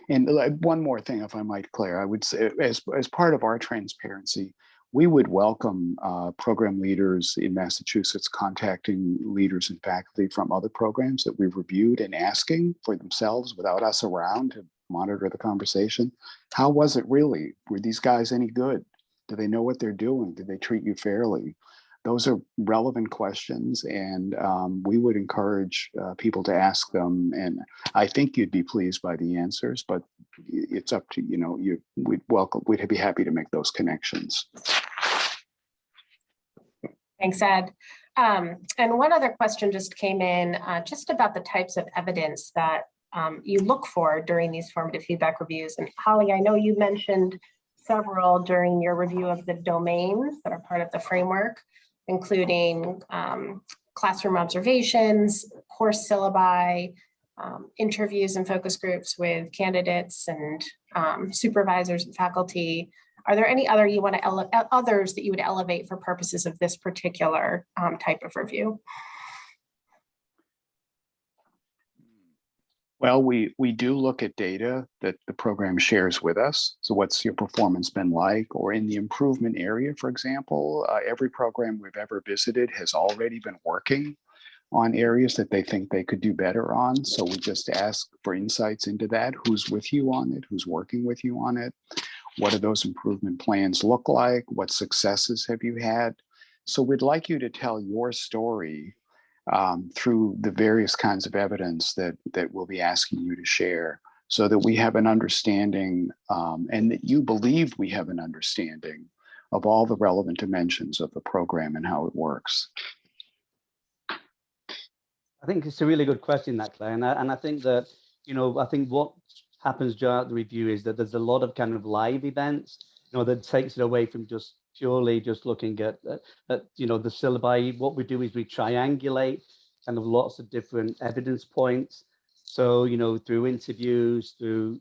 And one more thing, if I might, Claire, I would say, as part of our transparency, we would welcome program leaders in Massachusetts contacting leaders and faculty from other programs that we've reviewed and asking for themselves, without us around to monitor the conversation. How was it really? Were these guys any good? Do they know what they're doing? Did they treat you fairly? Those are relevant questions, and we would encourage people to ask them. And I think you'd be pleased by the answers, but it's up to, we'd be happy to make those connections. Thanks, Ed. And one other question just came in, just about the types of evidence that you look for during these formative feedback reviews. And Holly, I know you mentioned several during your review of the domains that are part of the framework, including classroom observations, course syllabi, interviews and focus groups with candidates and supervisors and faculty. Are there any other others that you would elevate for purposes of this particular type of review? Well, we do look at data that the program shares with us. So what's your performance been like? Or in the improvement area, for example, every program we've ever visited has already been working on areas that they think they could do better on. So we just ask for insights into that. Who's with you on it? Who's working with you on it? What do those improvement plans look like? What successes have you had? So we'd like you to tell your story through the various kinds of evidence that we'll be asking you to share, so that we have an understanding and that you believe we have an understanding of all the relevant dimensions of the program and how it works. I think it's a really good question, that, Claire, and I think that, I think what happens throughout the review is that there's a lot of kind of live events, that takes it away from just purely just looking at the syllabi. What we do is we triangulate kind of lots of different evidence points. So, through interviews, through,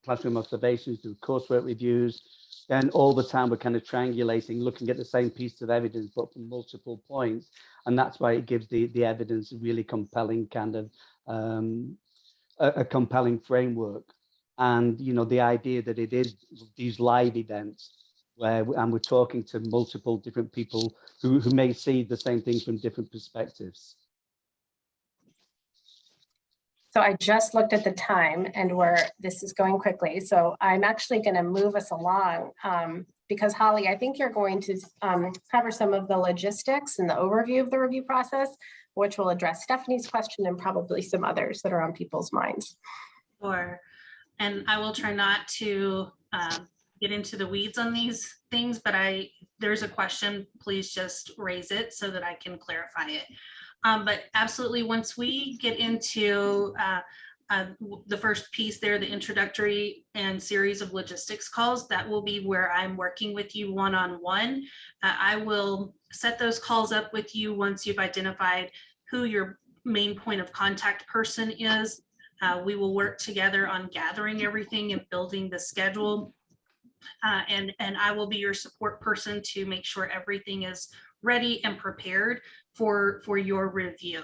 classroom observations, through coursework reviews, then all the time we're kind of triangulating, looking at the same piece of evidence, but from multiple points. And that's why it gives the evidence a really compelling kind of a compelling framework. And, the idea that it is these live events and we're talking to multiple different people who may see the same things from different perspectives. So I just looked at the time and this is going quickly. So I'm actually going to move us along because Holly, I think you're going to cover some of the logistics and the overview of the review process, which will address Stephanie's question and probably some others that are on people's minds. Sure. And I will try not to get into the weeds on these things, but there's a question, please just raise it so that I can clarify it. But absolutely, once we get into the first piece there, the introductory and series of logistics calls, that will be where I'm working with you one-on-one. I will set those calls up with you once you've identified who your main point of contact person is. We will work together on gathering everything and building the schedule. And I will be your support person to make sure everything is ready and prepared for your review.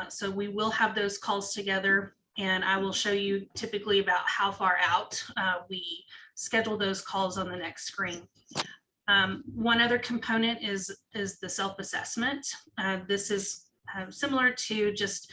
So we will have those calls together, and I will show you typically about how far out we schedule those calls on the next screen. One other component is the self-assessment. This is similar to just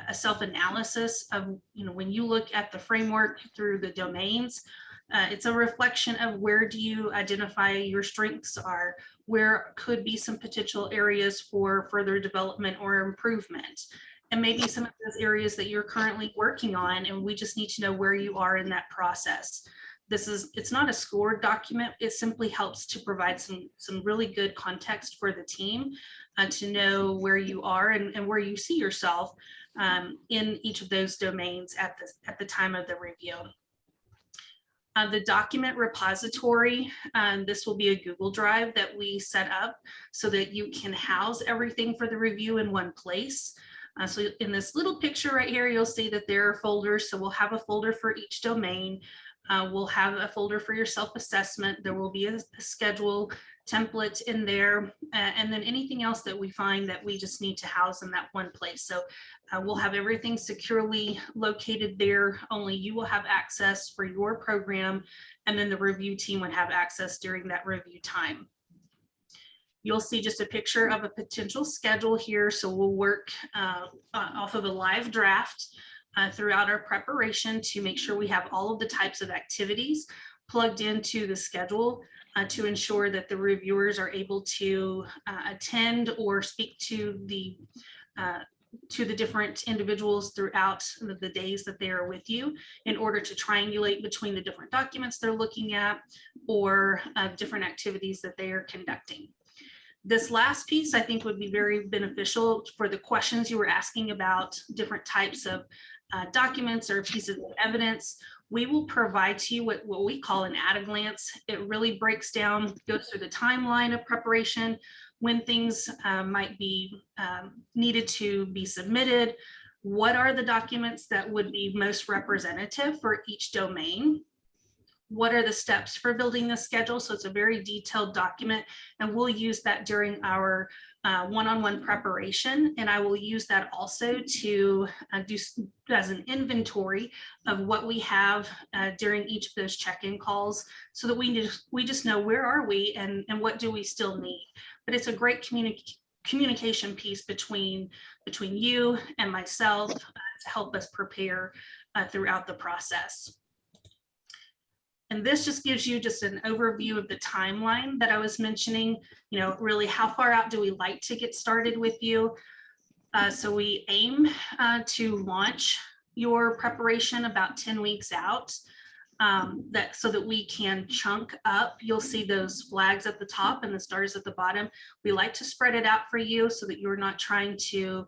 a self-analysis of, when you look at the framework through the domains, it's a reflection of where do you identify your strengths are, where could be some potential areas for further development or improvement, and maybe some of those areas that you're currently working on, and we just need to know where you are in that process. It's not a scored document. It simply helps to provide some really good context for the team to know where you are and where you see yourself in each of those domains at the time of the review. The document repository, this will be a Google Drive that we set up so that you can house everything for the review in one place. So in this little picture right here, you'll see that there are folders. So we'll have a folder for each domain. We'll have a folder for your self-assessment. There will be a schedule template in there, and then anything else that we find that we just need to house in that one place. So we'll have everything securely located there. Only you will have access for your program, and then the review team would have access during that review time. You'll see just a picture of a potential schedule here. So we'll work off of a live draft throughout our preparation to make sure we have all of the types of activities plugged into the schedule to ensure that the reviewers are able to attend or speak to the different individuals throughout the days that they are with you, in order to triangulate between the different documents they're looking at or different activities that they are conducting. This last piece, I think, would be very beneficial for the questions you were asking about different types of documents or pieces of evidence. we will provide to you what we call an at a glance. It really breaks down, goes through the timeline of preparation, when things might be needed to be submitted, what are the documents that would be most representative for each domain, what are the steps for building the schedule. So it's a very detailed document, and we'll use that during our one-on-one preparation. And I will use that also to do as an inventory of what we have during each of those check-in calls, so that we just know where are we and what do we still need. But it's a great communication piece between you and myself to help us prepare throughout the process. And this just gives you just an overview of the timeline that I was mentioning, you know, really how far out do we like to get started with you. So we aim to launch your preparation about 10 weeks out, so that we can chunk up. You'll see those flags at the top and the stars at the bottom. We like to spread it out for you so that you're not trying to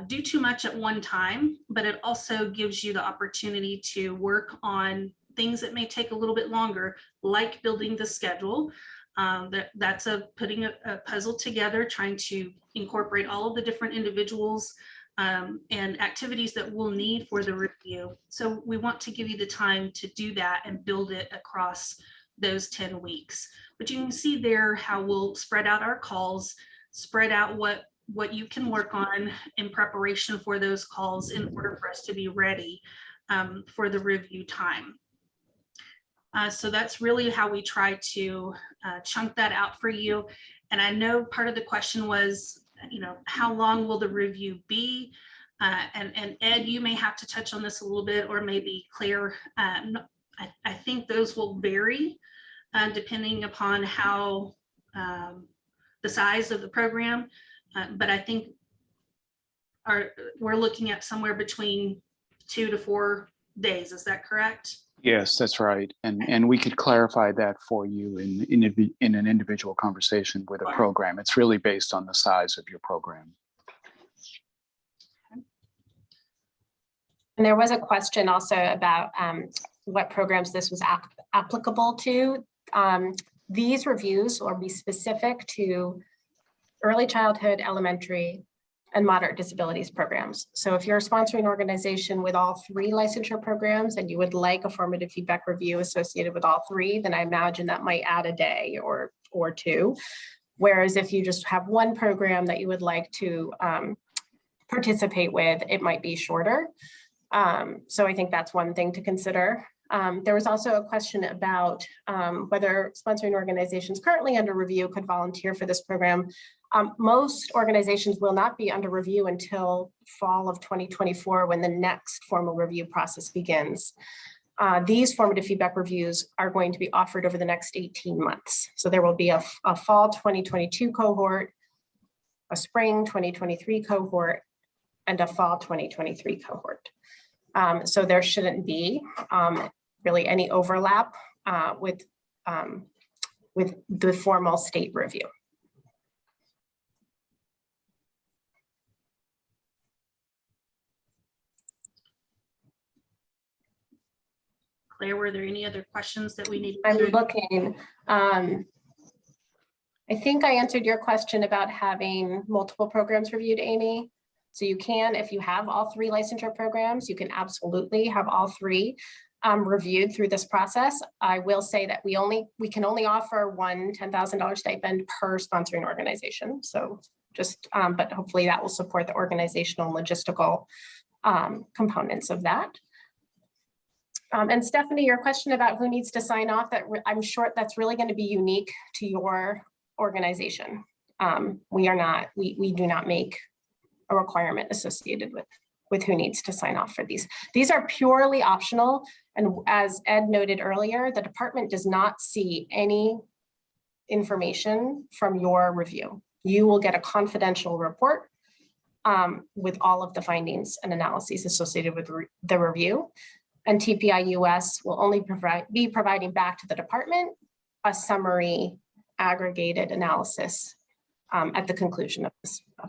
do too much at one time, but it also gives you the opportunity to work on things that may take a little bit longer, like building the schedule. That's putting a puzzle together, trying to incorporate all of the different individuals and activities that we'll need for the review. So we want to give you the time to do that and build it across those 10 weeks. But you can see there how we'll spread out our calls, spread out what you can work on in preparation for those calls in order for us to be ready for the review time. So that's really how we try to chunk that out for you. And I know part of the question was, you know, how long will the review be? And Ed, you may have to touch on this a little bit, or maybe Claire. I think those will vary depending upon how the size of the program. But I think we're looking at somewhere between 2 to 4 days. Is that correct? Yes, that's right. And we could clarify that for you in an individual conversation with a program. It's really based on the size of your program. And there was a question also about what programs this was applicable to. These reviews will be specific to early childhood, elementary, and moderate disabilities programs. So if you're a sponsoring organization with all 3 licensure programs and you would like a formative feedback review associated with all 3, then I imagine that might add a day or 2. Whereas if you just have one program that you would like to participate with, it might be shorter. So I think that's one thing to consider. There was also a question about whether sponsoring organizations currently under review could volunteer for this program. Most organizations will not be under review until fall of 2024, when the next formal review process begins. These formative feedback reviews are going to be offered over the next 18 months. So there will be a fall 2022 cohort, a spring 2023 cohort, and a fall 2023 cohort. So there shouldn't be really any overlap with the formal state review. Claire, were there any other questions that we need? I'm looking. I think I answered your question about having multiple programs reviewed, Amy. So you can, if you have all 3 licensure programs, you can absolutely have all 3 reviewed through this process. I will say that we can only offer one $10,000 stipend per sponsoring organization. So just, but hopefully that will support the organizational and logistical components of that. And Stephanie, your question about who needs to sign off, that I'm sure that's really going to be unique to your organization. We do not make a requirement associated with who needs to sign off for these. These are purely optional. And as Ed noted earlier, the department does not see any information from your review. You will get a confidential report with all of the findings and analyses associated with the review. And TPI US will only be providing back to the department a summary aggregated analysis at the conclusion of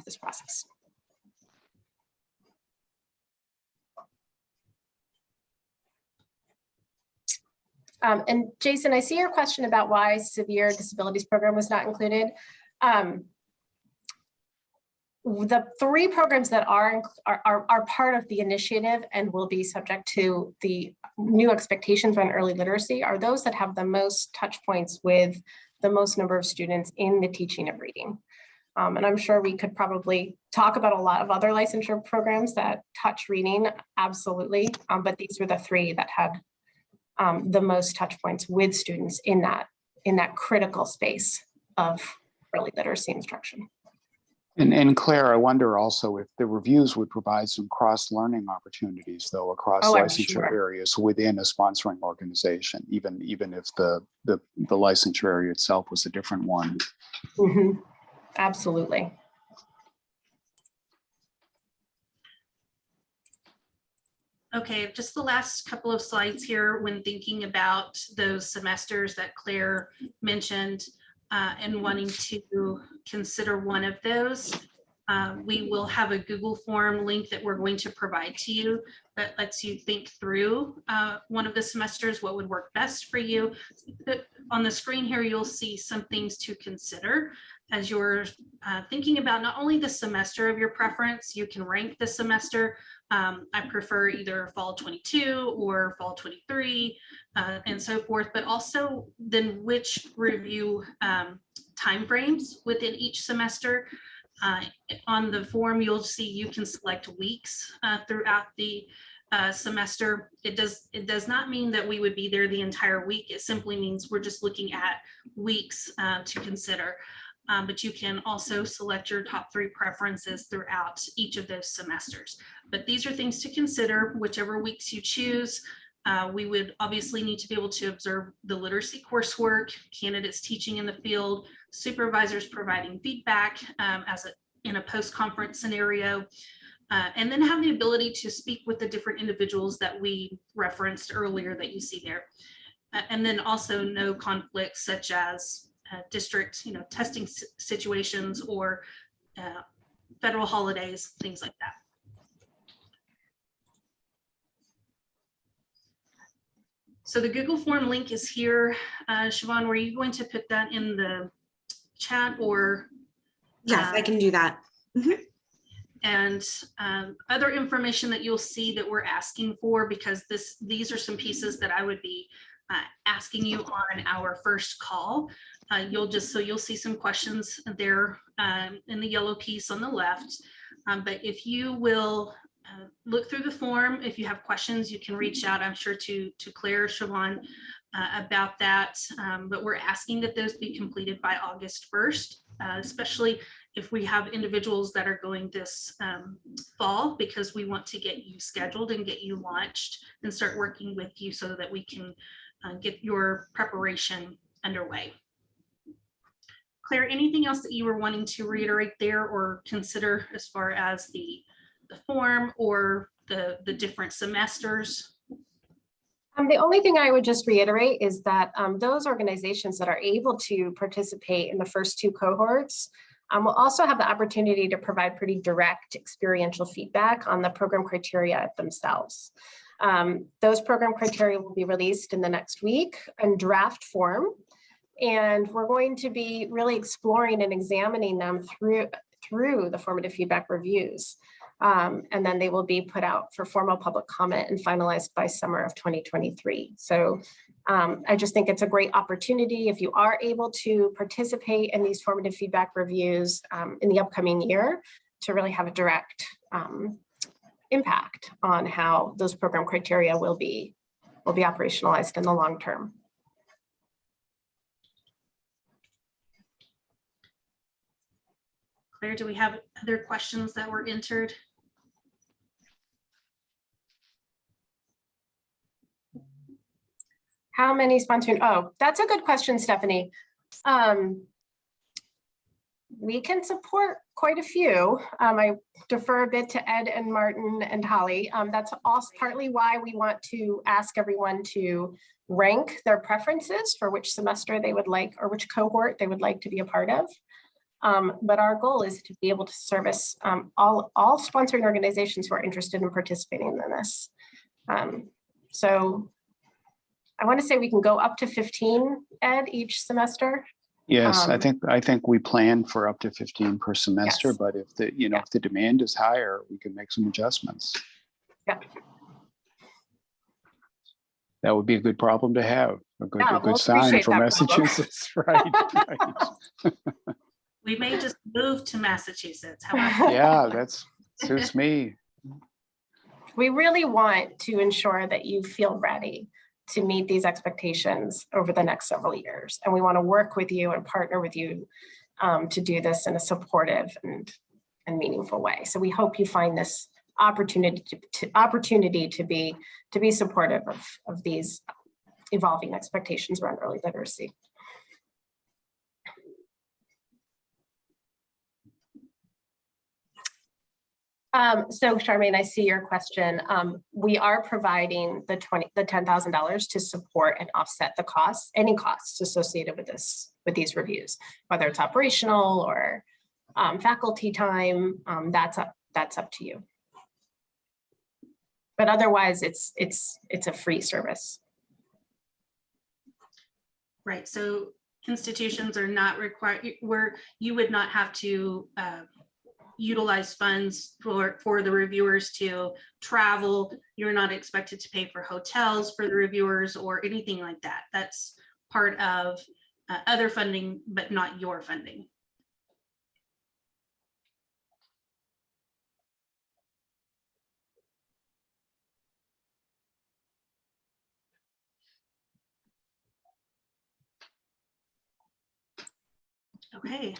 this process. And Jason, I see your question about why severe disabilities program was not included. The 3 programs that are part of the initiative and will be subject to the new expectations on early literacy are those that have the most touch points with the most number of students in the teaching of reading. And I'm sure we could probably talk about a lot of other licensure programs that touch reading, absolutely. But these were the 3 that had the most touch points with students in that critical space of early literacy instruction. And Claire, I wonder also if the reviews would provide some cross-learning opportunities, though, across licensure areas within a sponsoring organization, even if the licensure area itself was a different one. Mm-hmm. Absolutely. Okay, just the last couple of slides here when thinking about those semesters that Claire mentioned and wanting to consider one of those. We will have a Google form link that we're going to provide to you that lets you think through one of the semesters, what would work best for you. On the screen here, you'll see some things to consider as you're thinking about not only the semester of your preference. You can rank the semester. I prefer either fall 22 or fall 23 and so forth, but also then which review timeframes within each semester. On the form, you'll see you can select weeks throughout the semester. It does not mean that we would be there the entire week. It simply means we're just looking at weeks to consider. But you can also select your top 3 preferences throughout each of those semesters. But these are things to consider, whichever weeks you choose. We would obviously need to be able to observe the literacy coursework, candidates teaching in the field, supervisors providing feedback in a post-conference scenario, and then have the ability to speak with the different individuals that we referenced earlier that you see there. And then also no conflicts such as district, testing situations or federal holidays, things like that. So the Google form link is here. Siobhan, were you going to put that in the chat or? Yes, I can do that. Mm-hmm. And other information that you'll see that we're asking for, because these are some pieces that I would be asking you on our first call. You'll see some questions there in the yellow piece on the left. But if you will look through the form, if you have questions, you can reach out, I'm sure, to Claire or Siobhan about that. But we're asking that those be completed by August 1st, especially if we have individuals that are going this fall, because we want to get you scheduled and get you launched and start working with you so that we can get your preparation underway. Claire, anything else that you were wanting to reiterate there or consider as far as the form or the different semesters? The only thing I would just reiterate is that those organizations that are able to participate in the first 2 cohorts will also have the opportunity to provide pretty direct experiential feedback on the program criteria themselves. Those program criteria will be released in the next week in draft form, and we're going to be really exploring and examining them through the formative feedback reviews. And then they will be put out for formal public comment and finalized by summer of 2023. So I just think it's a great opportunity if you are able to participate in these formative feedback reviews in the upcoming year to really have a direct impact on how those program criteria will be operationalized in the long term. Claire, do we have other questions that were entered? How many sponsoring? Oh, that's a good question, Stephanie. We can support quite a few. I defer a bit to Ed and Martin and Holly. That's also partly why we want to ask everyone to rank their preferences for which semester they would like or which cohort they would like to be a part of. But our goal is to be able to service all sponsoring organizations who are interested in participating in this. So I want to say we can go up to 15, Ed, each semester. Yes, I think we plan for up to 15 per semester, Yes. but if the, if the demand is higher, we can make some adjustments. Yeah. That would be a good problem to have, a good, Yeah, a good we'll sign appreciate for that problem. Massachusetts, right? We may just move to Massachusetts. How about that? Yeah, that's suits me. We really want to ensure that you feel ready to meet these expectations over the next several years. And we want to work with you and partner with you to do this in a supportive and meaningful way. So we hope you find this opportunity to be supportive of these evolving expectations around early literacy. So Charmaine, I see your question. We are providing the $10,000 to support and offset the costs, any costs associated with these reviews, whether it's operational or faculty time. That's up to you. But otherwise, it's a free service. Right. So institutions are not required, where you would not have to utilize funds for the reviewers to travel. You're not expected to pay for hotels for the reviewers or anything like that. That's part of other funding, but not your funding. Okay.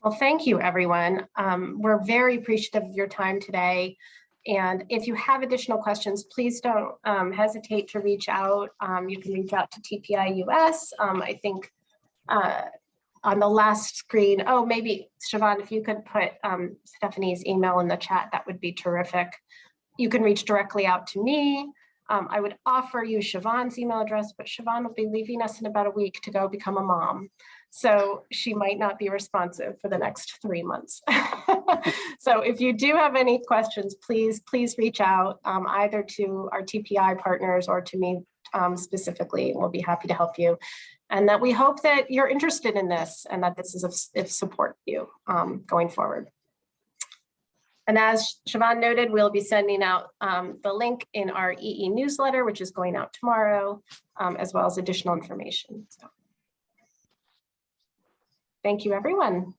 Well, thank you, everyone. We're very appreciative of your time today. And if you have additional questions, please don't hesitate to reach out. You can reach out to TPI US. I think on the last screen, oh, maybe Siobhan, if you could put Stephanie's email in the chat, that would be terrific. You can reach directly out to me. I would offer you Siobhan's email address, but Siobhan will be leaving us in about a week to go become a mom. So she might not be responsive for the next 3 months. So if you do have any questions, please reach out either to our TPI partners or to me specifically. We'll be happy to help you. And that we hope that you're interested in this and that this is of support to you going forward. And as Siobhan noted, we'll be sending out the link in our EE newsletter, which is going out tomorrow, as well as additional information. So, thank you, everyone.